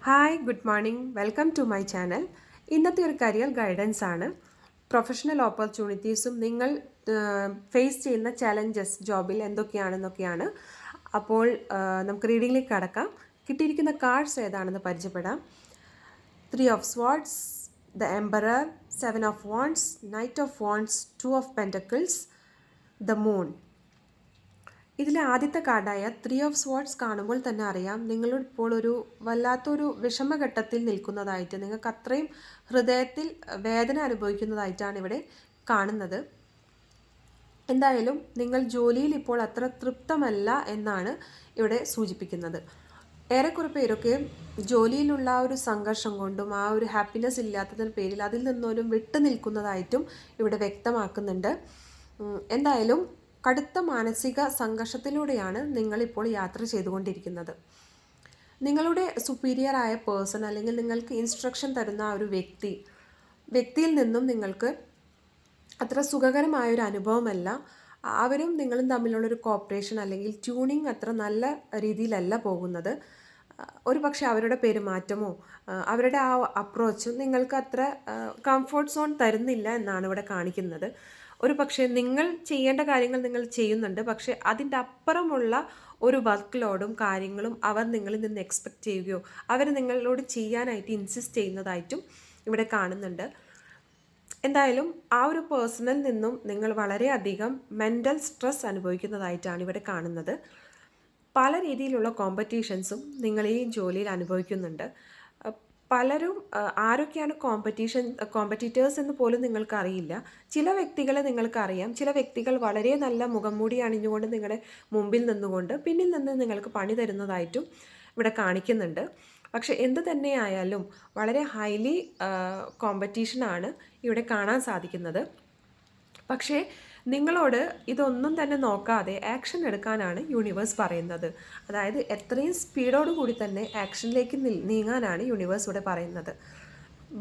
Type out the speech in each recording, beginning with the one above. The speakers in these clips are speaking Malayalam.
Hi, good morning. Welcome to my channel. ഇന്നത്തെ ഒരു കരിയർ ഗൈഡൻസ് ആണ്. പ്രൊഫഷണൽ ഓപ്പർച്യൂണിറ്റീസും നിങ്ങൾ ഫേസ് ചെയ്യുന്ന ചലഞ്ചസ് ജോബിൽ എന്തൊക്കെയാണെന്നൊക്കെയാണ്. അപ്പോൾ നമുക്ക് റീഡിങ്ങിലേക്ക് കടക്കാം. കിട്ടിയിരിക്കുന്ന കാർഡ്സ് ഏതാണെന്ന് പരിചയപ്പെടാം. 3 of Swords, the Emperor, 7 of Wands, Knight of Wands, 2 of Pentacles, the Moon. ഇതിലെ ആദ്യത്തെ കാർഡായ 3 of Swords കാണുമ്പോൾ തന്നെ അറിയാം നിങ്ങളിപ്പോൾ ഒരു വല്ലാത്തൊരു വിഷമഘട്ടത്തിൽ നിൽക്കുന്നതായിട്ട്, നിങ്ങൾക്ക് അത്രയും ഹൃദയത്തിൽ വേദന അനുഭവിക്കുന്നതായിട്ടാണ് ഇവിടെ കാണുന്നത്. എന്തായാലും നിങ്ങൾ ജോലിയിൽ ഇപ്പോൾ അത്ര തൃപ്തമല്ല എന്നാണ് ഇവിടെ സൂചിപ്പിക്കുന്നത്. ഏറെക്കുറെ പേരൊക്കെ ജോലിയിലുള്ള ആ ഒരു സംഘർഷം കൊണ്ടും ആ ഒരു ഹാപ്പിനെസ് ഇല്ലാത്തതിന് പേരിൽ അതിൽ നിന്നൊരു വിട്ടു നിൽക്കുന്നതായിട്ടും ഇവിടെ വ്യക്തമാക്കുന്നുണ്ട്. എന്തായാലും കടുത്ത മാനസിക സംഘർഷത്തിലൂടെയാണ് നിങ്ങളിപ്പോൾ യാത്ര ചെയ്തുകൊണ്ടിരിക്കുന്നത്. നിങ്ങളുടെ സുപ്പീരിയറായ പേഴ്സൺ അല്ലെങ്കിൽ നിങ്ങൾക്ക് ഇൻസ്ട്രക്ഷൻ തരുന്ന ആ ഒരു വ്യക്തിയിൽ നിന്നും നിങ്ങൾക്ക് അത്ര സുഖകരമായൊരു അനുഭവമല്ല. അവരും നിങ്ങളും തമ്മിലുള്ളൊരു കോപ്പറേഷൻ അല്ലെങ്കിൽ ട്യൂണിങ് അത്ര നല്ല രീതിയിലല്ല പോകുന്നത്. ഒരു പക്ഷേ അവരുടെ പെരുമാറ്റമോ അവരുടെ ആ അപ്രോച്ചും നിങ്ങൾക്ക് അത്ര കംഫർട്ട് സോൺ തരുന്നില്ല എന്നാണ് ഇവിടെ കാണിക്കുന്നത്. ഒരു പക്ഷേ നിങ്ങൾ ചെയ്യേണ്ട കാര്യങ്ങൾ നിങ്ങൾ ചെയ്യുന്നുണ്ട്, പക്ഷേ അതിൻ്റെ അപ്പുറമുള്ള ഒരു വർക്ക് ലോഡും കാര്യങ്ങളും അവർ നിങ്ങളിൽ നിന്ന് എക്സ്പെക്റ്റ് ചെയ്യുകയോ അവർ നിങ്ങളോട് ചെയ്യാനായിട്ട് ഇൻസിസ്റ്റ് ചെയ്യുന്നതായിട്ടും ഇവിടെ കാണുന്നുണ്ട്. എന്തായാലും ആ ഒരു പേഴ്സണിൽ നിന്നും നിങ്ങൾ വളരെയധികം മെൻ്റൽ സ്ട്രെസ് അനുഭവിക്കുന്നതായിട്ടാണ് ഇവിടെ കാണുന്നത്. പല രീതിയിലുള്ള കോമ്പറ്റീഷൻസും നിങ്ങൾ ഈ ജോലിയിൽ അനുഭവിക്കുന്നുണ്ട്. പലരും ആരൊക്കെയാണ് കോമ്പറ്റീറ്റേഴ്സ് എന്ന് പോലും നിങ്ങൾക്കറിയില്ല. ചില വ്യക്തികളെ നിങ്ങൾക്കറിയാം. ചില വ്യക്തികൾ വളരെ നല്ല മുഖംമൂടി അണിഞ്ഞുകൊണ്ട് നിങ്ങളുടെ മുമ്പിൽ നിന്നുകൊണ്ട് പിന്നിൽ നിന്ന് നിങ്ങൾക്ക് പണി തരുന്നതായിട്ടും ഇവിടെ കാണിക്കുന്നുണ്ട്. പക്ഷേ എന്ത് തന്നെയായാലും വളരെ ഹൈലി കോമ്പറ്റീഷനാണ് ഇവിടെ കാണാൻ സാധിക്കുന്നത്. പക്ഷേ നിങ്ങളോട് ഇതൊന്നും തന്നെ നോക്കാതെ ആക്ഷൻ എടുക്കാനാണ് യൂണിവേഴ്സ് പറയുന്നത്. അതായത് എത്രയും സ്പീഡോടുകൂടി തന്നെ ആക്ഷനിലേക്ക് നീങ്ങാനാണ് യൂണിവേഴ്സ് ഇവിടെ പറയുന്നത്.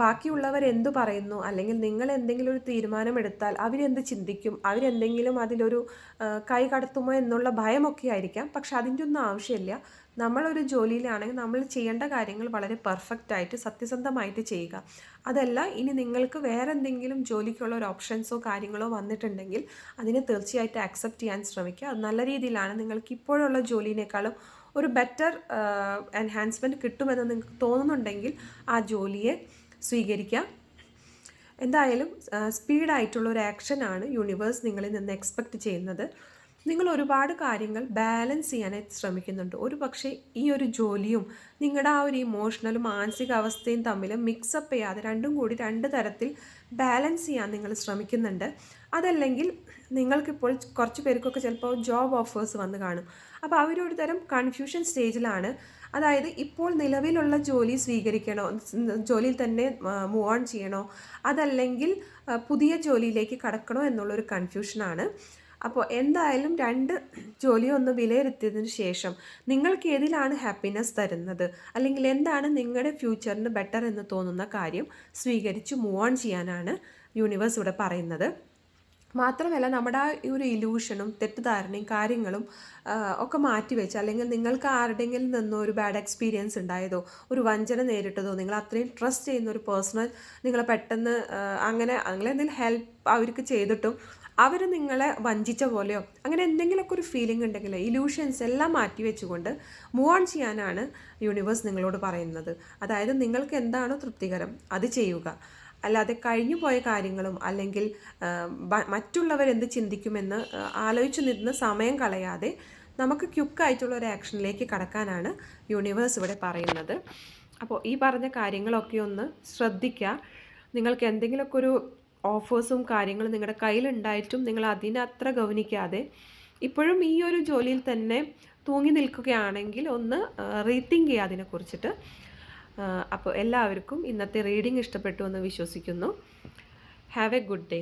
ബാക്കിയുള്ളവർ എന്തു പറയുന്നു, അല്ലെങ്കിൽ നിങ്ങൾ എന്തെങ്കിലും ഒരു തീരുമാനമെടുത്താൽ അവരെന്ത് ചിന്തിക്കും, അവരെന്തെങ്കിലും അതിലൊരു കൈ കടത്തുമോ എന്നുള്ള ഭയമൊക്കെ ആയിരിക്കാം. പക്ഷെ അതിൻ്റെ ഒന്നും ആവശ്യമില്ല. നമ്മളൊരു ജോലിയിലാണെങ്കിൽ നമ്മൾ ചെയ്യേണ്ട കാര്യങ്ങൾ വളരെ പെർഫെക്റ്റായിട്ട് സത്യസന്ധമായിട്ട് ചെയ്യുക. അതല്ല, ഇനി നിങ്ങൾക്ക് വേറെ എന്തെങ്കിലും ജോലിക്കുള്ള ഒരു ഓപ്ഷൻസോ കാര്യങ്ങളോ വന്നിട്ടുണ്ടെങ്കിൽ അതിനെ തീർച്ചയായിട്ടും ആക്സെപ്റ്റ് ചെയ്യാൻ ശ്രമിക്കുക. അത് നല്ല രീതിയിലാണ്. നിങ്ങൾക്ക് ഇപ്പോഴുള്ള ജോലിയേക്കാളും ഒരു ബെറ്റർ എൻഹാൻസ്മെൻറ്റ് കിട്ടുമെന്ന് നിങ്ങൾക്ക് തോന്നുന്നുണ്ടെങ്കിൽ ആ ജോലിയെ സ്വീകരിക്കുക. എന്തായാലും സ്പീഡായിട്ടുള്ള ഒരു ആക്ഷനാണ് യൂണിവേഴ്സ് നിങ്ങളിൽ നിന്ന് എക്സ്പെക്റ്റ് ചെയ്യുന്നത്. നിങ്ങൾ ഒരുപാട് കാര്യങ്ങൾ ബാലൻസ് ചെയ്യാനായിട്ട് ശ്രമിക്കുന്നുണ്ട്. ഒരു പക്ഷേ ഈ ഒരു ജോലിയും നിങ്ങളുടെ ആ ഒരു ഇമോഷണലും മാനസികാവസ്ഥയും തമ്മിൽ മിക്സപ്പ് ചെയ്യാതെ രണ്ടും കൂടി രണ്ട് തരത്തിൽ ബാലൻസ് ചെയ്യാൻ നിങ്ങൾ ശ്രമിക്കുന്നുണ്ട്. അതല്ലെങ്കിൽ നിങ്ങൾക്കിപ്പോൾ കുറച്ച് പേർക്കൊക്കെ ചിലപ്പോൾ ജോബ് ഓഫേഴ്സ് വന്ന് കാണും. അപ്പോൾ അവരൊരു തരം കൺഫ്യൂഷൻ സ്റ്റേജിലാണ്. അതായത് ഇപ്പോൾ നിലവിലുള്ള ജോലി സ്വീകരിക്കണോ, ജോലിയിൽ തന്നെ മൂവ് ഓൺ ചെയ്യണോ, അതല്ലെങ്കിൽ പുതിയ ജോലിയിലേക്ക് കടക്കണോ എന്നുള്ളൊരു കൺഫ്യൂഷനാണ്. അപ്പോൾ എന്തായാലും രണ്ട് ജോലിയും ഒന്ന് വിലയിരുത്തിയതിന് ശേഷം നിങ്ങൾക്ക് ഏതിലാണ് ഹാപ്പിനെസ് തരുന്നത്, അല്ലെങ്കിൽ എന്താണ് നിങ്ങളുടെ ഫ്യൂച്ചറിന് ബെറ്റർ എന്ന് തോന്നുന്ന കാര്യം സ്വീകരിച്ച് മൂവ് ഓൺ ചെയ്യാനാണ് യൂണിവേഴ്സ് ഇവിടെ പറയുന്നത്. മാത്രമല്ല, നമ്മുടെ ആ ഒരു ഇലൂഷനും തെറ്റിദ്ധാരണയും കാര്യങ്ങളും ഒക്കെ മാറ്റിവെച്ച്, അല്ലെങ്കിൽ നിങ്ങൾക്ക് ആരുടെയെങ്കിലും നിന്നോ ഒരു ബാഡ് എക്സ്പീരിയൻസ് ഉണ്ടായതോ ഒരു വഞ്ചന നേരിട്ടതോ നിങ്ങൾ അത്രയും ട്രസ്റ്റ് ചെയ്യുന്ന ഒരു പേഴ്സണൽ നിങ്ങളെ പെട്ടെന്ന് അങ്ങനെ എന്തെങ്കിലും ഹെൽപ്പ് അവർക്ക് ചെയ്തിട്ടും അവർ നിങ്ങളെ വഞ്ചിച്ച പോലെയോ അങ്ങനെ എന്തെങ്കിലുമൊക്കെ ഒരു ഫീലിംഗ് ഉണ്ടെങ്കിൽ ഇലൂഷൻസ് എല്ലാം മാറ്റി വെച്ചുകൊണ്ട് മൂവ് ഓൺ ചെയ്യാനാണ് യൂണിവേഴ്സ് നിങ്ങളോട് പറയുന്നത്. അതായത് നിങ്ങൾക്ക് എന്താണോ തൃപ്തികരം അത് ചെയ്യുക. അല്ലാതെ കഴിഞ്ഞു പോയ കാര്യങ്ങളും അല്ലെങ്കിൽ മറ്റുള്ളവരെന്ത് ചിന്തിക്കുമെന്ന് ആലോചിച്ച് നിന്ന് സമയം കളയാതെ നമുക്ക് ക്യുക്കായിട്ടുള്ള ഒരു ആക്ഷനിലേക്ക് കടക്കാനാണ് യൂണിവേഴ്സ് ഇവിടെ പറയുന്നത്. അപ്പോൾ ഈ പറഞ്ഞ കാര്യങ്ങളൊക്കെ ഒന്ന് ശ്രദ്ധിക്കുക. നിങ്ങൾക്ക് എന്തെങ്കിലുമൊക്കെ ഒരു ഓഫേഴ്സും കാര്യങ്ങളും നിങ്ങളുടെ കയ്യിലുണ്ടായിട്ടും നിങ്ങൾ അതിനത്ര ഗൗനിക്കാതെ ഇപ്പോഴും ഈ ഒരു ജോലിയിൽ തന്നെ തൂങ്ങി നിൽക്കുകയാണെങ്കിൽ ഒന്ന് റീതിങ്ക് ചെയ്യുക അതിനെക്കുറിച്ചിട്ട്. അപ്പോൾ എല്ലാവർക്കും ഇന്നത്തെ റീഡിംഗ് ഇഷ്ടപ്പെട്ടു എന്ന് വിശ്വസിക്കുന്നു. Have A good day.